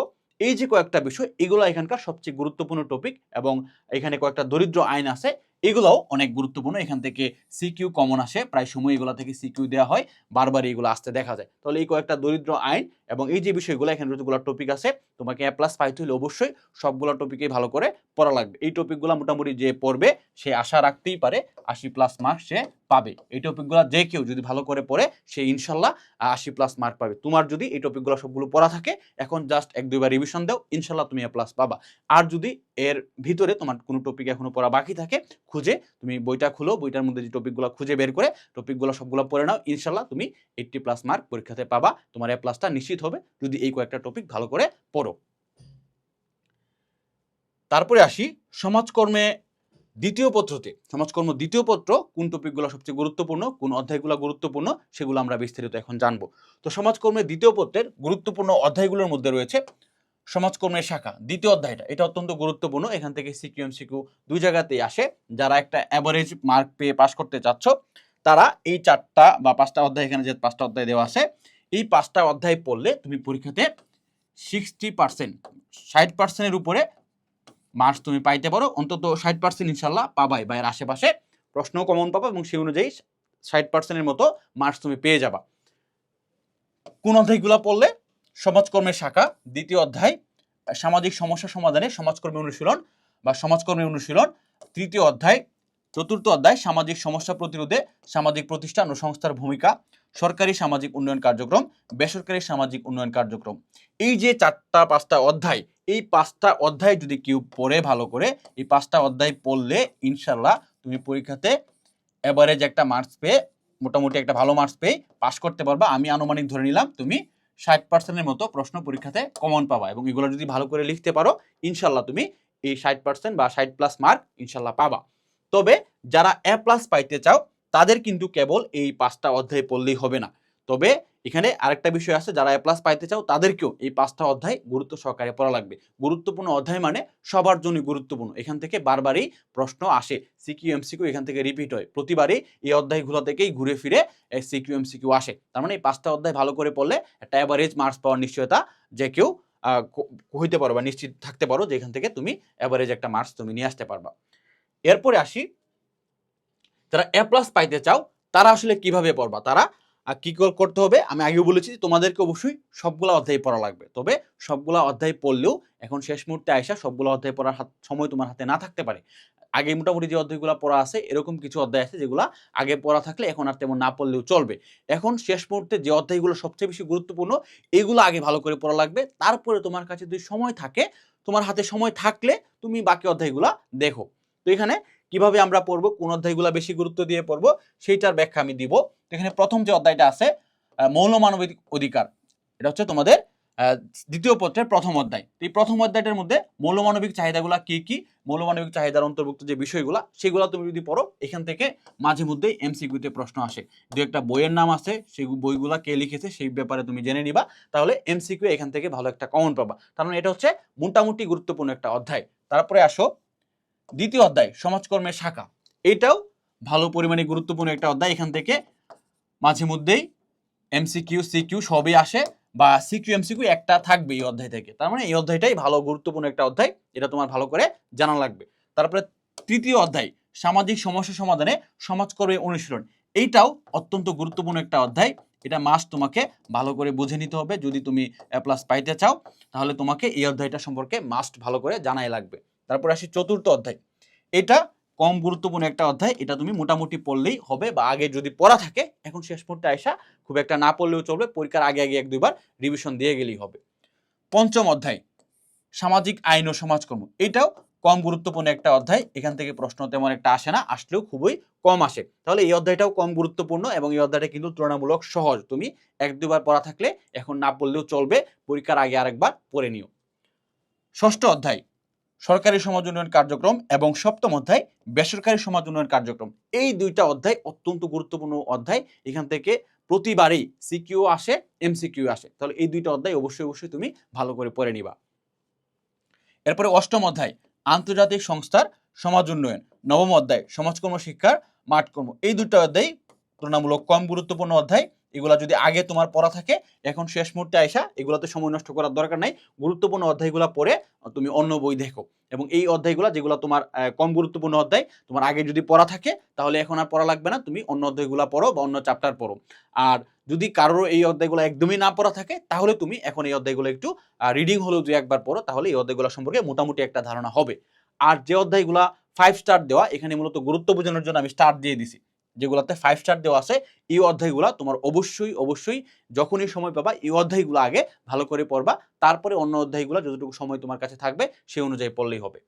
এই যে কয়েকটা বিষয় এগুলো এখানকার সবচেয়ে গুরুত্বপূর্ণ টপিক। এবং এখানে কয়েকটা দরিদ্র আইন আছে, এগুলোও অনেক গুরুত্বপূর্ণ। এখান থেকে সিকিউ কমন আসে, প্রায় সময় এগুলো থেকে সিকিউ দেওয়া হয়, বারবার এগুলো আসতে দেখা যায়। তাহলে এই কয়েকটা দরিদ্র আইন এবং এই যে বিষয়গুলো এখানে যতগুলো টপিক আছে তোমাকে এ প্লাস পাইতে হলে অবশ্যই সবগুলো টপিকেই ভালো করে পড়া লাগবে। এই টপিকগুলো মোটামুটি যে পড়বে সে আশা রাখতেই পারে 80+ মার্ক সে পাবে। এই টপিকগুলো যে কেউ যদি ভালো করে পড়ে সে ইনশাল্লাহ 80+ মার্ক পাবে। তোমার যদি এই টপিকগুলো সবগুলো পড়া থাকে, এখন জাস্ট 1-2 বার রিভিশন দাও, ইনশাল্লাহ তুমি A+ পাবা। আর যদি এর ভিতরে তোমার কোনো টপিক এখনো পড়া বাকি থাকে, খুঁজে তুমি বইটা খুলো, বইটার মধ্যে যে টপিকগুলো খুঁজে বের করে টপিকগুলো সবগুলো পড়ে নাও, ইনশাল্লাহ তুমি 80+ মার্ক পরীক্ষাতে পাবা। তোমার A+টা নিশ্চিত হবে যদি এই কয়েকটা টপিক ভালো করে পড়ো। তারপরে আসি সমাজকর্মে দ্বিতীয় পত্রতে। সমাজকর্ম দ্বিতীয় পত্র কোন টপিকগুলো সবচেয়ে গুরুত্বপূর্ণ, কোন অধ্যায়গুলো গুরুত্বপূর্ণ সেগুলো আমরা বিস্তারিত এখন জানবো। তো সমাজকর্মের দ্বিতীয় পত্রের গুরুত্বপূর্ণ অধ্যায়গুলোর মধ্যে রয়েছে সমাজকর্মের শাখা, দ্বিতীয় অধ্যায়টা, এটা অত্যন্ত গুরুত্বপূর্ণ। এখান থেকে সিকিউ এমসিকিউ দুই জায়গাতেই আসে। যারা একটা অ্যাভারেজ মার্ক পেয়ে পাস করতে চাচ্ছ তারা এই 4টা বা 5টা অধ্যায়, এখানে যে 5টা অধ্যায় দেওয়া আছে, এই 5টা অধ্যায় পড়লে তুমি পরীক্ষাতে 60%, 60%-এর উপরে মার্কস তুমি পাইতে পারো। অন্তত 60% ইনশাল্লাহ পাবাই, বা এর আশেপাশে প্রশ্ন কমন পাবা এবং সেই অনুযায়ী 60%-এর মতো মার্কস তুমি পেয়ে যাবা। কোন অধ্যায়গুলো পড়লে? সমাজকর্মের শাখা দ্বিতীয় অধ্যায়, সামাজিক সমস্যা সমাধানে সমাজকর্মী অনুশীলন বা সমাজকর্মী অনুশীলন তৃতীয় অধ্যায়, চতুর্থ অধ্যায় সামাজিক সমস্যা প্রতিরোধে সামাজিক প্রতিষ্ঠান ও সংস্থার ভূমিকা, সরকারি সামাজিক উন্নয়ন কার্যক্রম, বেসরকারি সামাজিক উন্নয়ন কার্যক্রম। এই যে 4টা-5টা অধ্যায়, এই 5টা অধ্যায় যদি কেউ পড়ে ভালো করে, এই 5টা অধ্যায় পড়লে ইনশাল্লাহ তুমি পরীক্ষাতে এভারেজ একটা মার্কস পেয়ে, মোটামুটি একটা ভালো মার্কস পেয়ে পাস করতে পারবা। আমি আনুমানিক ধরে নিলাম তুমি 60%-এর মতো প্রশ্ন পরীক্ষাতে কমন পাবা, এবং এগুলো যদি ভালো করে লিখতে পারো ইনশাল্লাহ তুমি এই 60% বা 60+ মার্ক ইনশাল্লাহ পাবা। তবে যারা A+ পাইতে চাও তাদের কিন্তু কেবল এই 5টা অধ্যায় পড়লেই হবে না। তবে এখানে আরেকটা বিষয় আছে, যারা A+ পাইতে চাও তাদেরকেও এই 5টা অধ্যায় গুরুত্ব সহকারে পড়া লাগবে। গুরুত্বপূর্ণ অধ্যায় মানে সবার জন্য গুরুত্বপূর্ণ। এখান থেকে বারবারই প্রশ্ন আসে, সিকিউ এমসিকিউ এখান থেকে রিপিট হয়, প্রতিবারই এই অধ্যায়গুলো থেকেই ঘুরে ফিরে সিকিউ এমসিকিউ আসে। তার মানে এই 5টা অধ্যায় ভালো করে পড়লে একটা এভারেজ মার্কস পাওয়ার নিশ্চয়তা যে কেউ হইতে পারো বা নিশ্চিত থাকতে পারো যে এখান থেকে তুমি এভারেজ একটা মার্কস তুমি নিয়ে আসতে পারবা। এরপরে আসি, যারা A+ পাইতে চাও তারা আসলে কিভাবে পড়বা, তারা কি করতে হবে? আমি আগেও বলেছি তোমাদেরকে অবশ্যই সবগুলা অধ্যায় পড়া লাগবে। তবে সবগুলা অধ্যায় পড়লেও এখন শেষ মুহূর্তে আইসা সবগুলা অধ্যায় পড়ার সময় তোমার হাতে না থাকতে পারে। আগে মোটামুটি যে অধ্যায়গুলো পড়া আছে এরকম কিছু অধ্যায় আছে যেগুলো আগে পড়া থাকলে এখন আর তেমন না পড়লেও চলবে। এখন শেষ মুহূর্তে যে অধ্যায়গুলো সবচেয়ে বেশি গুরুত্বপূর্ণ এগুলো আগে ভালো করে পড়া লাগবে। তারপরে তোমার কাছে যদি সময় থাকে, তোমার হাতে সময় থাকলে তুমি বাকি অধ্যায়গুলো দেখো। তো এখানে কিভাবে আমরা পড়বো, কোন অধ্যায়গুলো বেশি গুরুত্ব দিয়ে পড়বো সেইটার ব্যাখ্যা আমি দিব। এখানে প্রথম যে অধ্যায়টা আছে মৌল মানবিক অধিকার, এটা হচ্ছে তোমাদের দ্বিতীয় পত্রের প্রথম অধ্যায়। এই প্রথম অধ্যায়টার মধ্যে মৌলমানবিক চাহিদাগুলো কি কি, মৌলমানবিক চাহিদার অন্তর্ভুক্ত যে বিষয়গুলো সেগুলো তুমি যদি পড়ো, এখান থেকে মাঝে মধ্যে এমসিকিউতে প্রশ্ন আসে। দু একটা বইয়ের নাম আছে, সেই বইগুলো কে লিখেছে সেই ব্যাপারে তুমি জেনে নিবা, তাহলে এমসিকিউ এখান থেকে ভালো একটা কমন পাবা। তার মানে এটা হচ্ছে মোটামুটি গুরুত্বপূর্ণ একটা অধ্যায়। তারপরে আসো দ্বিতীয় অধ্যায় সমাজকর্মের শাখা, এটাও ভালো পরিমাণে গুরুত্বপূর্ণ একটা অধ্যায়। এখান থেকে মাঝে মধ্যেই এমসিকিউ সিকিউ সবই আসে, বা সিকিউ এমসিকিউ একটা থাকবে এই অধ্যায় থেকে। তার মানে এই অধ্যায়টাই ভালো গুরুত্বপূর্ণ একটা অধ্যায়, এটা তোমার ভালো করে জানা লাগবে। তারপরে তৃতীয় অধ্যায় সামাজিক সমস্যা সমাধানে সমাজকর্মের অনুশীলন, এইটাও অত্যন্ত গুরুত্বপূর্ণ একটা অধ্যায়। এটা মাস্ট তোমাকে ভালো করে বুঝে নিতে হবে। যদি তুমি এ প্লাস পাইতে চাও তাহলে তোমাকে এই অধ্যায়টা সম্পর্কে মাস্ট ভালো করে জানাই লাগবে। তারপর আসি চতুর্থ অধ্যায়। এটা কম গুরুত্বপূর্ণ একটা অধ্যায়। এটা তুমি মোটামুটি পড়লেই হবে, বা আগে যদি পড়া থাকে এখন শেষ মুহূর্তে আইসা খুব একটা না পড়লেও চলবে, পরীক্ষার আগে আগে 1-2 বার রিভিশন দিয়ে গেলেই হবে। পঞ্চম অধ্যায় সামাজিক আইন ও সমাজকর্ম। এটাও কম গুরুত্বপূর্ণ একটা অধ্যায়। এখান থেকে প্রশ্ন তেমন একটা আসে না, আসলেও খুবই কম আসে। তাহলে এই অধ্যায়টাও কম গুরুত্বপূর্ণ এবং এই অধ্যায়টা কিন্তু তুলনামূলক সহজ। তুমি 1-2 বার পড়া থাকলে এখন না পড়লেও চলবে, পরীক্ষার আগে আরেকবার পড়ে নিও। ষষ্ঠ অধ্যায় সরকারি সমাজ উন্নয়ন কার্যক্রম এবং সপ্তম অধ্যায় বেসরকারি সমাজ উন্নয়ন কার্যক্রম। এই দুইটা অধ্যায় অত্যন্ত গুরুত্বপূর্ণ অধ্যায়। এখান থেকে প্রতিবারই সিকিউ আসে, এমসিকিউ আসে। তাহলে এই দুইটা অধ্যায় অবশ্যই অবশ্যই তুমি ভালো করে পড়ে নিবা। এরপরে অষ্টম অধ্যায় আন্তর্জাতিক সংস্থার সমাজ উন্নয়ন। নবম অধ্যায় সমাজকর্ম শিক্ষার মাঠকর্ম। এই দুটো অধ্যায় তুলনামূলক কম গুরুত্বপূর্ণ অধ্যায়। এগুলা যদি আগে তোমার পড়া থাকে এখন শেষ মুহূর্তে আইসা এগুলাতে সময় নষ্ট করার দরকার নাই। গুরুত্বপূর্ণ অধ্যায়গুলো পড়ে তুমি অন্য বই দেখো, এবং এই অধ্যায়গুলো যেগুলো তোমার কম গুরুত্বপূর্ণ অধ্যায় তোমার আগে যদি পড়া থাকে তাহলে এখন আর পড়া লাগবে না, তুমি অন্য অধ্যায়গুলো পড়ো বা অন্য চ্যাপ্টার পড়ো। আর যদি কারোর এই অধ্যায়গুলো একদমই না পড়া থাকে তাহলে তুমি এখন এই অধ্যায়গুলো একটু রিডিং হলেও 2-1 বার পড়ো, তাহলে এই অধ্যায়গুলো সম্পর্কে মোটামুটি একটা ধারণা হবে। আর যে অধ্যায়গুলো 5 স্টার দেওয়া, এখানে মূলত গুরুত্ব বোঝানোর জন্য আমি স্টার দিয়ে দিছি, যেগুলোতে 5 স্টার দেওয়া আছে এই অধ্যায়গুলো তোমার অবশ্যই অবশ্যই যখনই সময় পাবা এই অধ্যায়গুলো আগে ভালো করে পড়বা, তারপরে অন্য অধ্যায়গুলো যতটুকু সময় তোমার কাছে থাকবে সেই অনুযায়ী পড়লেই হবে।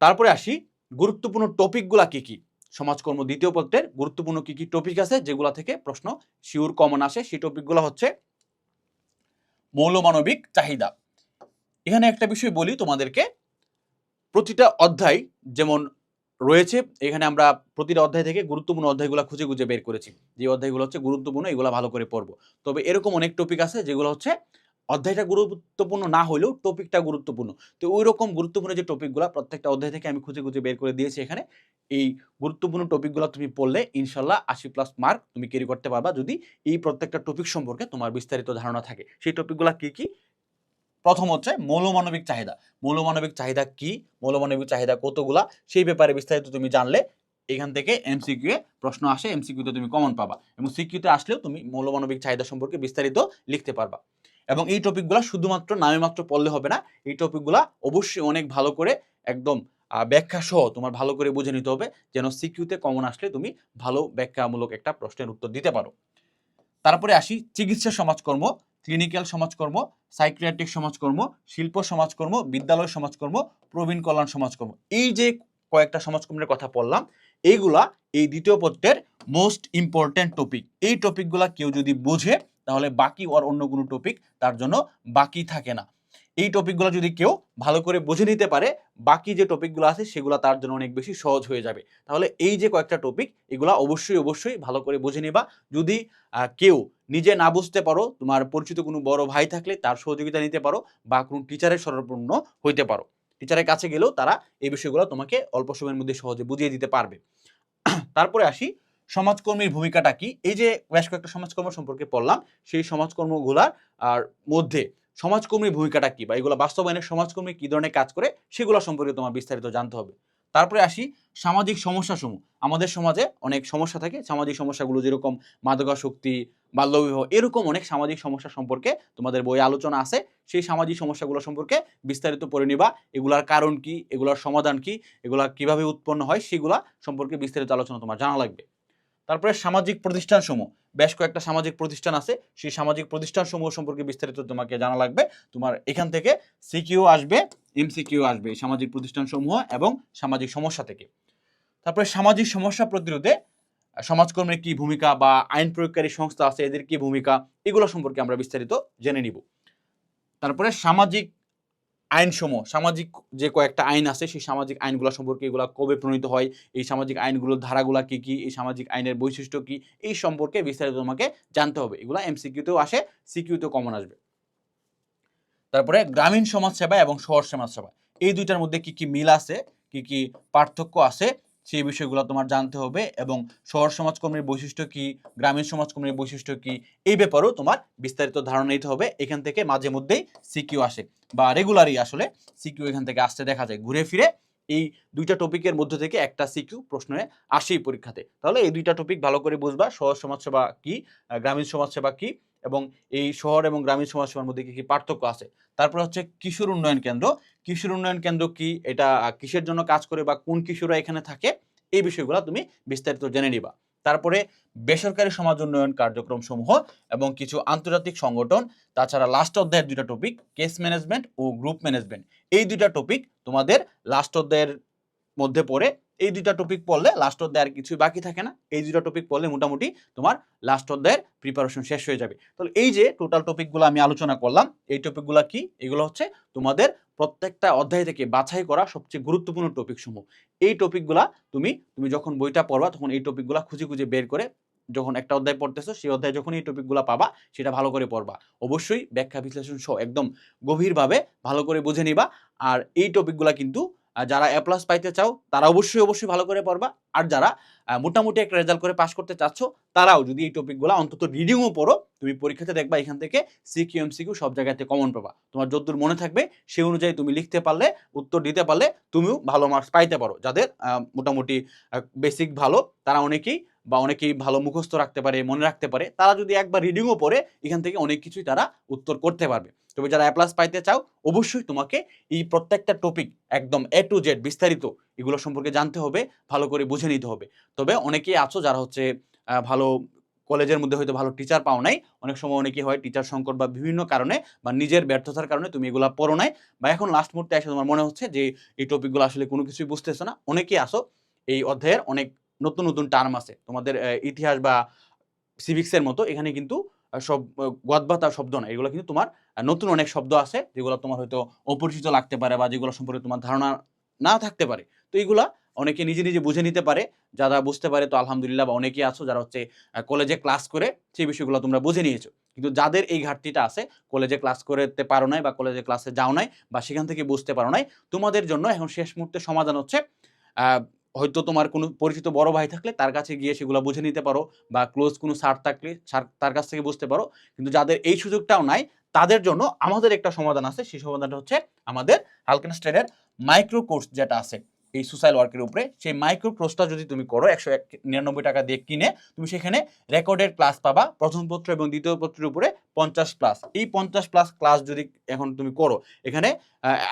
তারপরে আসি গুরুত্বপূর্ণ টপিকগুলা কি কি। সমাজকর্ম দ্বিতীয় পত্রের গুরুত্বপূর্ণ কি কি টপিক আছে যেগুলো থেকে প্রশ্ন শিওর কমন আসে, সেই টপিকগুলো হচ্ছে মৌলমানবিক চাহিদা। এখানে একটা বিষয় বলি তোমাদেরকে, প্রতিটা অধ্যায় যেমন রয়েছে এখানে আমরা প্রতিটা অধ্যায় থেকে গুরুত্বপূর্ণ অধ্যায়গুলো খুঁজে খুঁজে বের করেছি, যে অধ্যায়গুলো হচ্ছে গুরুত্বপূর্ণ এগুলো ভালো করে পড়বো। তবে এরকম অনেক টপিক আছে যেগুলো হচ্ছে অধ্যায়টা গুরুত্বপূর্ণ না হলেও টপিকটা গুরুত্বপূর্ণ। তো ওই রকম গুরুত্বপূর্ণ যে টপিকগুলো প্রত্যেকটা অধ্যায় থেকে আমি খুঁজে খুঁজে বের করে দিয়েছি এখানে। এই গুরুত্বপূর্ণ টপিকগুলো তুমি পড়লে ইনশাল্লাহ 80+ মার্ক তুমি ক্যারি করতে পারবা, যদি এই প্রত্যেকটা টপিক সম্পর্কে তোমার বিস্তারিত ধারণা থাকে। সেই টপিকগুলো কি কি? প্রথম হচ্ছে মৌলমানবিক চাহিদা। মৌলমানবিক চাহিদা কি, মৌলমানবিক চাহিদা কতগুলা, সেই ব্যাপারে বিস্তারিত তুমি জানলে এখান থেকে এমসিকিউ এ প্রশ্ন আসে, এমসিকিউতে তুমি কমন পাবা, এবং সিকিউতে আসলেও তুমি মৌলমানবিক চাহিদা সম্পর্কে বিস্তারিত লিখতে পারবা। এবং এই টপিকগুলো শুধুমাত্র নামে মাত্র পড়লে হবে না, এই টপিকগুলো অবশ্যই অনেক ভালো করে একদম ব্যাখ্যা সহ তোমার ভালো করে বুঝে নিতে হবে, যেন সিকিউতে কমন আসলে তুমি ভালো ব্যাখ্যামূলক একটা প্রশ্নের উত্তর দিতে পারো। তারপরে আসি চিকিৎসা সমাজকর্ম, ক্লিনিক্যাল সমাজকর্ম, সাইকিয়াট্রিক সমাজকর্ম, শিল্প সমাজকর্ম, বিদ্যালয় সমাজকর্ম, প্রবীণ কল্যাণ সমাজকর্ম। এই যে কয়েকটা সমাজকর্মের কথা বললাম এইগুলা এই দ্বিতীয় পত্রের মোস্ট ইম্পর্টেন্ট টপিক। এই টপিকগুলা কেউ যদি বোঝে তাহলে বাকি আর অন্য কোনো টপিক তার জন্য বাকি থাকে না। এই টপিকগুলো যদি কেউ ভালো করে বুঝে নিতে পারে বাকি যে টপিকগুলো আছে সেগুলো তার জন্য অনেক বেশি সহজ হয়ে যাবে। তাহলে এই যে কয়েকটা টপিক এগুলা অবশ্যই অবশ্যই ভালো করে বুঝে নিবা। যদি কেউ নিজে না বুঝতে পারো তোমার পরিচিত কোনো বড় ভাই থাকলে তার সহযোগিতা নিতে পারো, বা কোনো টিচারের শরণাপন্ন হইতে পারো। টিচারের কাছে গেলেও তারা এই বিষয়গুলো তোমাকে অল্প সময়ের মধ্যে সহজে বুঝিয়ে দিতে পারবে। তারপরে আসি সমাজকর্মীর ভূমিকাটা কি। এই যে বেশ কয়েকটা সমাজকর্ম সম্পর্কে পড়লাম, সেই সমাজকর্মগুলার আর মধ্যে সমাজকর্মীর ভূমিকাটা কি, বা এগুলো বাস্তবায়নের সমাজকর্মী কি ধরনের কাজ করে সেগুলো সম্পর্কে তোমার বিস্তারিত জানতে হবে। তারপরে আসি সামাজিক সমস্যাসমূহ। আমাদের সমাজে অনেক সমস্যা থাকে, সামাজিক সমস্যাগুলো যেরকম মাদকাসক্তি, বাল্যবিবাহ, এরকম অনেক সামাজিক সমস্যা সম্পর্কে তোমাদের বইয়ে আলোচনা আছে। সেই সামাজিক সমস্যাগুলো সম্পর্কে বিস্তারিত পড়ে নিবা, এগুলার কারণ কি, এগুলার সমাধান কি, এগুলা কিভাবে উৎপন্ন হয় সেগুলা সম্পর্কে বিস্তারিত আলোচনা তোমার জানা লাগবে। তারপরে সামাজিক প্রতিষ্ঠানসমূহ, বেশ কয়েকটা সামাজিক প্রতিষ্ঠান আছে, সেই সামাজিক প্রতিষ্ঠানসমূহ সম্পর্কে বিস্তারিত তোমাকে জানা লাগবে। তোমার এখান থেকে সিকিউ আসবে, এমসিকিউ আসবে সামাজিক প্রতিষ্ঠানসমূহ এবং সামাজিক সমস্যা থেকে। তারপরে সামাজিক সমস্যা প্রতিরোধে সমাজকর্মের কি ভূমিকা, বা আইন প্রয়োগকারী সংস্থা আছে এদের কি ভূমিকা, এগুলো সম্পর্কে আমরা বিস্তারিত জেনে নিব। তারপরে সামাজিক আইনসমূহ, সামাজিক যে কয়েকটা আইন আছে সেই সামাজিক আইনগুলো সম্পর্কে, এগুলো কবে প্রণীত হয়, এই সামাজিক আইনগুলোর ধারাগুলো কি কি, এই সামাজিক আইনের বৈশিষ্ট্য কি, এই সম্পর্কে বিস্তারিত তোমাকে জানতে হবে। এগুলো এমসিকিউতেও আসে, সিকিউতেও কমন আসবে। তারপরে গ্রামীণ সমাজসেবা এবং শহর সমাজসেবা, এই দুইটার মধ্যে কি কি মিল আছে, কি কি পার্থক্য আছে, সেই বিষয়গুলো তোমার জানতে হবে। এবং শহর সমাজকর্মীর বৈশিষ্ট্য কি, গ্রামীণ সমাজকর্মীর বৈশিষ্ট্য কি, এই ব্যাপারেও তোমার বিস্তারিত ধারণা নিতে হবে। এখান থেকে মাঝে মধ্যেই সিকিউ আসে, বা রেগুলারই আসলে সিকিউ এখান থেকে আসতে দেখা যায়, ঘুরে ফিরে এই ২টা টপিকের মধ্য থেকে একটা সিকিউ প্রশ্নে আসেই পরীক্ষাতে। তাহলে এই ২টা টপিক ভালো করে বুঝবা। সহজ সমাজসেবা কি, গ্রামীণ সমাজসেবা কি এবং এই শহর এবং গ্রামীণ সমাজসেবার মধ্যে কি পার্থক্য আছে। তারপরে হচ্ছে কিশোর উন্নয়ন কেন্দ্র। কিশোর উন্নয়ন কেন্দ্র কি, এটা কিসের জন্য কাজ করে বা কোন কিশোররা এখানে থাকে, এই বিষয়গুলো তুমি বিস্তারিত জেনে নিবা। তারপরে বেসরকারি সমাজ উন্নয়ন কার্যক্রম সমূহ এবং কিছু আন্তর্জাতিক সংগঠন, তাছাড়া লাস্ট অধ্যায়ের ২টা টপিক কেস ম্যানেজমেন্ট ও গ্রুপ ম্যানেজমেন্ট। এই ২টা টপিক তোমাদের লাস্ট অধ্যায়ের মধ্যে পড়ে। এই ২টা টপিক পড়লে লাস্ট অধ্যায়ে আর কিছুই বাকি থাকে না। এই ২টা টপিক পড়লে মোটামুটি তোমার লাস্ট অধ্যায়ের প্রিপারেশন শেষ হয়ে যাবে। তাহলে এই যে টোটাল টপিকগুলো আমি আলোচনা করলাম, এই টপিকগুলো কি? এগুলো হচ্ছে তোমাদের প্রত্যেকটা অধ্যায় থেকে বাছাই করা সবচেয়ে গুরুত্বপূর্ণ টপিক সমূহ। এই টপিকগুলা তুমি যখন বইটা পড়বা তখন এই টপিকগুলা খুঁজে খুঁজে বের করে, যখন একটা অধ্যায় পড়তেছো সেই অধ্যায়ে যখন এই টপিকগুলো পাবা সেটা ভালো করে পড়বা। অবশ্যই ব্যাখ্যা বিশ্লেষণ সহ একদম গভীরভাবে ভালো করে বুঝে নিবা। আর এই টপিকগুলো কিন্তু যারা এ প্লাস পাইতে চাও তারা অবশ্যই ভালো করে পড়বা। আর যারা মোটামুটি একটা রেজাল্ট করে পাস করতে চাচ্ছ তারাও যদি এই টপিকগুলো অন্তত রিডিংও পড়ো, তুমি পরীক্ষাতে দেখবা এখান থেকে সিকিউ এমসিকিউ সব জায়গাতে কমন পাবা। তোমার যতদূর মনে থাকবে সেই অনুযায়ী তুমি লিখতে পারলে, উত্তর দিতে পারলে তুমিও ভালো মার্কস পাইতে পারো। যাদের মোটামুটি বেসিক ভালো তারা অনেকেই ভালো মুখস্থ রাখতে পারে, মনে রাখতে পারে, তারা যদি একবার রিডিংও পড়ে এখান থেকে অনেক কিছুই তারা উত্তর করতে পারবে। তবে যারা এ প্লাস পাইতে চাও অবশ্যই তোমাকে এই প্রত্যেকটা টপিক একদম এ টু জেড বিস্তারিত এগুলো সম্পর্কে জানতে হবে, ভালো করে বুঝে নিতে হবে। তবে অনেকেই আছো যারা হচ্ছে ভালো কলেজের মধ্যে হয়তো ভালো টিচার পাও নাই, অনেক সময় অনেকেই হয় টিচার সংকট বা বিভিন্ন কারণে বা নিজের ব্যর্থতার কারণে তুমি এগুলো পড়ো নাই, বা এখন লাস্ট মুহূর্তে এসে তোমার মনে হচ্ছে যে এই টপিকগুলো আসলে কোনো কিছুই বুঝতেছো না। অনেকেই আসো এই অধ্যায়ের অনেক নতুন নতুন টার্ম আছে তোমাদের ইতিহাস বা সিভিক্সের মতো, এখানে কিন্তু সব গদবাতা শব্দ না, এগুলো কিন্তু তোমার নতুন অনেক শব্দ আছে যেগুলো তোমার হয়তো অপরিচিত লাগতে পারে বা যেগুলো সম্পর্কে তোমার ধারণা না থাকতে পারে। তো এইগুলা অনেকে নিজে নিজে বুঝে নিতে পারে, যারা বুঝতে পারে তো আলহামদুলিল্লাহ, বা অনেকেই আছো যারা হচ্ছে কলেজে ক্লাস করে সেই বিষয়গুলো তোমরা বুঝে নিয়েছো। কিন্তু যাদের এই ঘাটতিটা আছে, কলেজে ক্লাস করতে পারো নাই বা কলেজে ক্লাসে যাও নাই বা সেখান থেকে বুঝতে পারো নাই, তোমাদের জন্য এখন শেষ মুহূর্তে সমাধান হচ্ছে হয়তো তোমার কোনো পরিচিত বড় ভাই থাকলে তার কাছে গিয়ে সেগুলো বুঝে নিতে পারো, বা ক্লোজ কোনো স্যার থাকলে তার কাছ থেকে বুঝতে পারো। কিন্তু যাদের এই সুযোগটাও নাই তাদের জন্য আমাদের একটা সমাধান আছে। সেই সমাধানটা হচ্ছে আমাদের হালকেন স্টাডির মাইক্রো কোর্স যেটা আছে এই সোশ্যাল ওয়ার্কের উপরে, সেই মাইক্রো কোর্সটা যদি তুমি করো 199 টাকা দিয়ে কিনে, তুমি সেখানে রেকর্ডেড ক্লাস পাবা প্রথম পত্র এবং দ্বিতীয় পত্রের উপরে 50+। এই 50+ ক্লাস যদি এখন তুমি করো, এখানে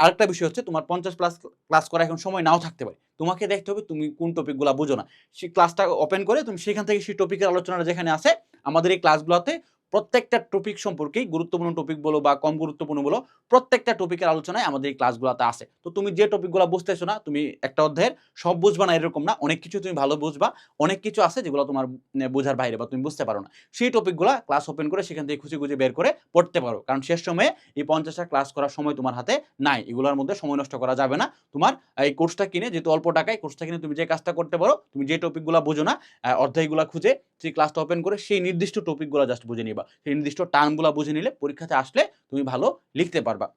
আরেকটা বিষয় হচ্ছে তোমার 50+ ক্লাস করা এখন সময় নাও থাকতে পারে। তোমাকে দেখতে হবে তুমি কোন টপিকগুলো বুঝো না, সেই ক্লাসটা ওপেন করে তুমি সেখান থেকে সেই টপিকের আলোচনাটা যেখানে আছে, আমাদের এই ক্লাসগুলোতে প্রত্যেকটা টপিক সম্পর্কেই, গুরুত্বপূর্ণ টপিক বলো বা কম গুরুত্বপূর্ণ বলো, প্রত্যেকটা টপিকের আলোচনায় আমাদের এই ক্লাসগুলোতে আছে। তো তুমি যে টপিকগুলো বুঝতেছো না, তুমি একটা অধ্যায়ের সব বুঝবা না এরকম না, অনেক কিছু তুমি ভালো বুঝবা, অনেক কিছু আছে যেগুলো তোমার বোঝার বাইরে বা তুমি বুঝতে পারো না। সেই টপিকগুলো ক্লাস ওপেন করে সেখান থেকে খুঁজে খুঁজে বের করে পড়তে পারো, কারণ শেষ সময়ে এই 50টা ক্লাস করার সময় তোমার হাতে নাই, এগুলোর মধ্যে সময় নষ্ট করা যাবে না। তোমার এই কোর্সটা কিনে, যেহেতু অল্প টাকায় কোর্সটা কিনে তুমি যে কাজটা করতে পারো, তুমি যে টপিকগুলো বোঝো না অধ্যায়গুলো খুঁজে সেই ক্লাসটা ওপেন করে সেই নির্দিষ্ট টপিকগুলো জাস্ট বুঝে নিবা, সেই নির্দিষ্ট টার্মগুলো বুঝে নিলে পরীক্ষাতে আসলে তুমি ভালো লিখতে পারবা।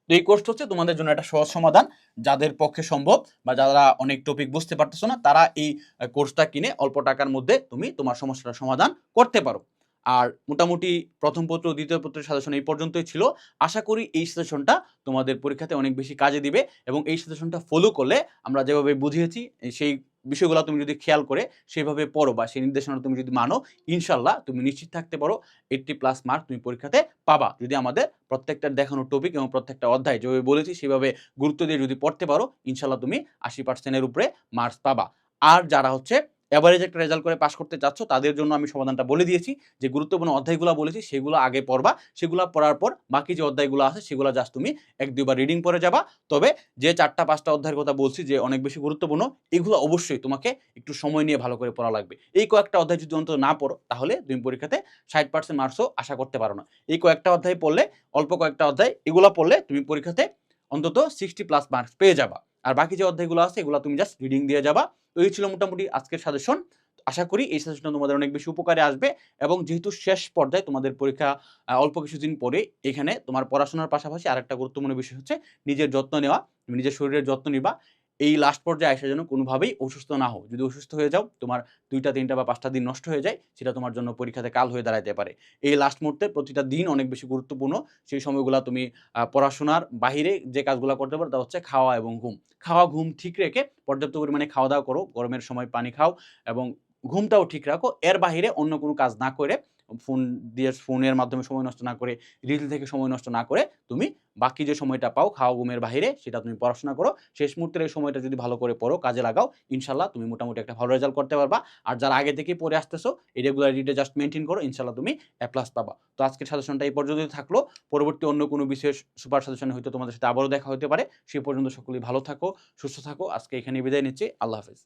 তো এই কোর্সটা হচ্ছে তোমাদের জন্য একটা সহজ সমাধান। যাদের পক্ষে সম্ভব বা যারা অনেক টপিক বুঝতে পারতেছো না, তারা এই কোর্সটা কিনে অল্প টাকার মধ্যে তুমি তোমার সমস্যাটার সমাধান করতে পারো। আর মোটামুটি প্রথম পত্র দ্বিতীয় পত্রের সাজেশন এই পর্যন্তই ছিল। আশা করি এই সাজেশনটা তোমাদের পরীক্ষাতে অনেক বেশি কাজে দিবে, এবং এই সাজেশনটা ফলো করলে আমরা যেভাবে বুঝিয়েছি সেই বিষয়গুলো তুমি যদি খেয়াল করে সেভাবে পড়ো বা সেই নির্দেশনা তুমি যদি মানো, ইনশাল্লাহ তুমি নিশ্চিত থাকতে পারো 80+ মার্ক তুমি পরীক্ষাতে পাবা। যদি আমাদের প্রত্যেকটা দেখানো টপিক এবং প্রত্যেকটা অধ্যায় যেভাবে বলেছি সেভাবে গুরুত্ব দিয়ে যদি পড়তে পারো, ইনশাল্লাহ তুমি 80%-এর উপরে মার্কস পাবা। আর যারা হচ্ছে এভারেজ একটা রেজাল্ট করে পাস করতে চাচ্ছ, তাদের জন্য আমি সমাধানটা বলে দিয়েছি। যে গুরুত্বপূর্ণ অধ্যায়গুলো বলেছি সেগুলো আগে পড়বা, সেগুলো পড়ার পর বাকি যে অধ্যায়গুলো আছে সেগুলো জাস্ট তুমি 1-2 বার রিডিং পড়ে যাবা। তবে যে 4টা-5টা অধ্যায়ের কথা বলছি যে অনেক বেশি গুরুত্বপূর্ণ, এগুলো অবশ্যই তোমাকে একটু সময় নিয়ে ভালো করে পড়া লাগবে। এই কয়েকটা অধ্যায় যদি অন্তত না পড়ো, তাহলে তুমি পরীক্ষাতে 60% মার্কসও আশা করতে পারো না। এই কয়েকটা অধ্যায় পড়লে, অল্প কয়েকটা অধ্যায় এগুলো পড়লে তুমি পরীক্ষাতে অন্তত 60+ মার্কস পেয়ে যাবা। আর বাকি যে অধ্যায়গুলো আছে এগুলো তুমি জাস্ট রিডিং দিয়ে যাবা। তো এই ছিল মোটামুটি আজকের সাজেশন। আশা করি এই সাজেশনটা তোমাদের অনেক বেশি উপকারে আসবে, এবং যেহেতু শেষ পর্যায়ে তোমাদের পরীক্ষা অল্প কিছুদিন পরে, এখানে তোমার পড়াশোনার পাশাপাশি আরেকটা গুরুত্বপূর্ণ বিষয় হচ্ছে নিজের যত্ন নেওয়া। তুমি নিজের শরীরের যত্ন নিবা। এই লাস্ট পর্যায়ে আইসা যেন কোনোভাবেই অসুস্থ না হও। যদি অসুস্থ হয়ে যাও, তোমার ২ টা ৩ টা বা ৫ টা দিন নষ্ট হয়ে যায়, সেটা তোমার জন্য পরীক্ষাতে কাল হয়ে দাঁড়াইতে পারে। এই লাস্ট মুহূর্তে প্রতিটা দিন অনেক বেশি গুরুত্বপূর্ণ। সেই সময়গুলা তুমি পড়াশোনার বাহিরে যে কাজগুলা করতে পারো তা হচ্ছে খাওয়া এবং ঘুম। খাওয়া ঘুম ঠিক রেখে পর্যাপ্ত পরিমাণে খাওয়া-দাওয়া করো। গরমের সময় পানি খাও এবং ঘুমটাও ঠিক রাখো। এর বাহিরে অন্য কোনো কাজ না করে, ফোনের মাধ্যমে সময় নষ্ট না করে, রিল থেকে সময় নষ্ট না করে তুমি বাকি যে সময়টা পাও খাওয়া ঘুমের বাহিরে সেটা তুমি পড়াশোনা করো। শেষ মুহূর্তের এই সময়টা যদি ভালো করে পড়ো, কাজে লাগাও, ইনশাআল্লাহ তুমি মোটামুটি একটা ভালো রেজাল্ট করতে পারবা। আর যারা আগে থেকেই পড়ে আসতেছো, এই রেগুলারিটিটা জাস্ট মেইনটেইন করো। ইনশাআল্লাহ তুমি এ প্লাস পাবা। তো আজকের সাজেশনটা এই পর্যন্তই থাকলো। পরবর্তী অন্য কোনো বিষয়ের সুপার সাজেশনে হয়তো তোমাদের সাথে আবারও দেখা হতে পারে। সে পর্যন্ত সকলেই ভালো থাকো, সুস্থ থাকো। আজকে এখানেই বিদায় নিচ্ছি। আল্লাহ হাফেজ।